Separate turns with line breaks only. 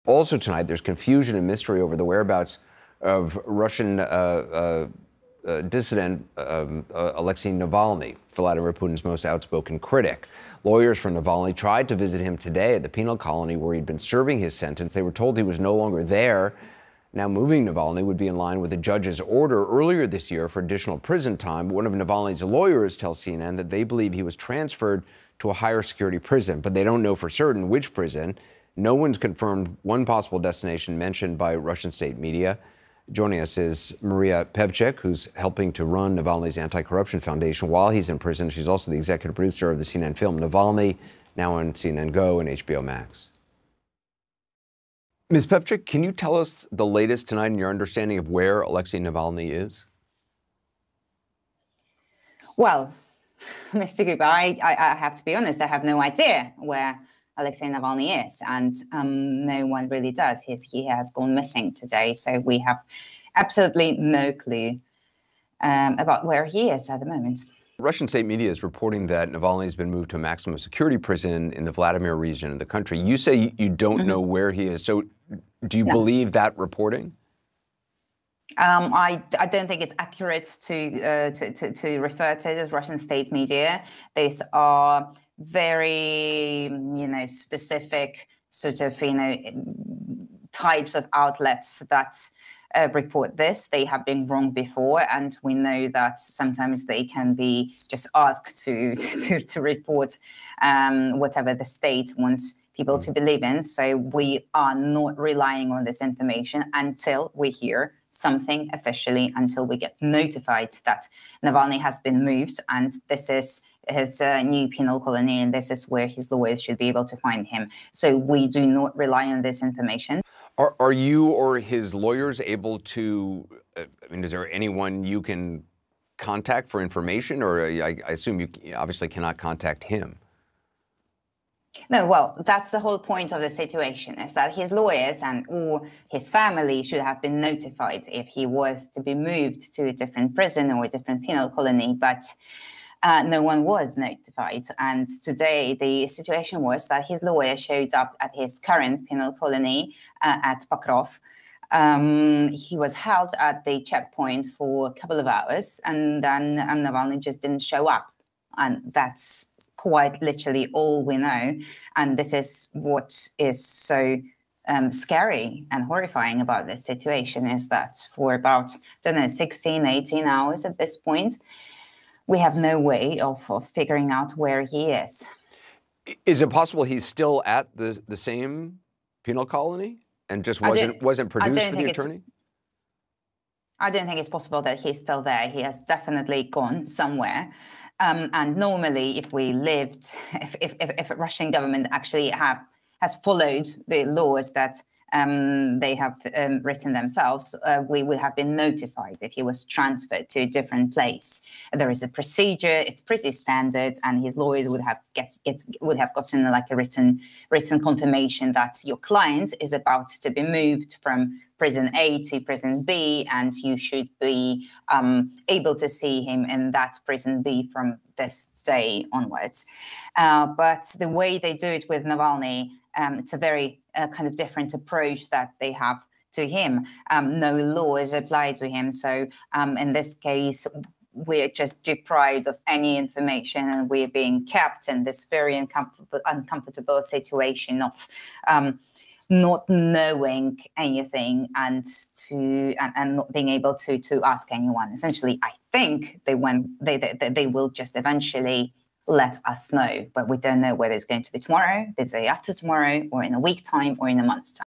Also tonight, there's confusion and mystery over the whereabouts of Russian dissident Alexei Navalny, Vladimir Putin's most outspoken critic. Lawyers for Navalny tried to visit him today at the penal colony where he'd been serving his sentence. They were told he was no longer there. Now, moving Navalny would be in line with a judge's order earlier this year for additional prison time. One of Navalny's lawyers tells CNN that they believe he was transferred to a higher security prison, but they don't know for certain which prison. No one's confirmed one possible destination mentioned by Russian state media. Joining us is Maria Pevchik, who's helping to run Navalny's anti-corruption foundation while he's in prison. She's also the executive producer of the CNN film Navalny, now on CNN Go and HBO Max. Ms. Pevchik, can you tell us the latest tonight in your understanding of where Alexei Navalny is?
Well, Mr. Cooper, I have to be honest, I have no idea where Alexei Navalny is, and no one really does. He has gone missing today, so we have absolutely no clue about where he is at the moment.
Russian state media is reporting that Navalny has been moved to a maximum security prison in the Vladimir region of the country. You say you don't know where he is, so do you believe that reporting?
I don't think it's accurate to refer to it as Russian state media. These are very, specific sort of, types of outlets that report this. They have been wrong before, and we know that sometimes they can be just asked to report whatever the state wants people to believe in. So we are not relying on this information until we hear something officially, until we get notified that Navalny has been moved and this is his new penal colony and this is where his lawyers should be able to find him. So we do not rely on this information.
Are you or his lawyers able to, is there anyone you can contact for information, or I assume you obviously cannot contact him?
No, well, that's the whole point of the situation, is that his lawyers or his family should have been notified if he was to be moved to a different prison or a different penal colony, but no one was notified. And today the situation was that his lawyer showed up at his current penal colony at Pokrov. He was held at the checkpoint for a couple of hours, and then Navalny just didn't show up. And that's quite literally all we know. And this is what is so scary and horrifying about this situation, is that for about, 16, 18 hours at this point, we have no way of figuring out where he is.
Is it possible he's still at the same penal colony and just wasn't produced for the attorney?
I don't think it's possible that he's still there. He has definitely gone somewhere. And normally, if a Russian government actually has followed the laws that they have written themselves, we would have been notified if he was transferred to a different place. There is a procedure; it's pretty standard, and his lawyers would have gotten like a written confirmation that your client is about to be moved from prison A to prison B, and you should be able to see him in that prison B from this day onwards. But the way they do it with Navalny, it's a very kind of different approach that they have to him. No law is applied to him. So in this case, we're just deprived of any information, and we're being kept in this very uncomfortable situation of not knowing anything and not being able to ask anyone. Essentially, I think they will just eventually let us know, but we don't know whether it's going to be tomorrow, the day after tomorrow, or in a week time, or in a month's time.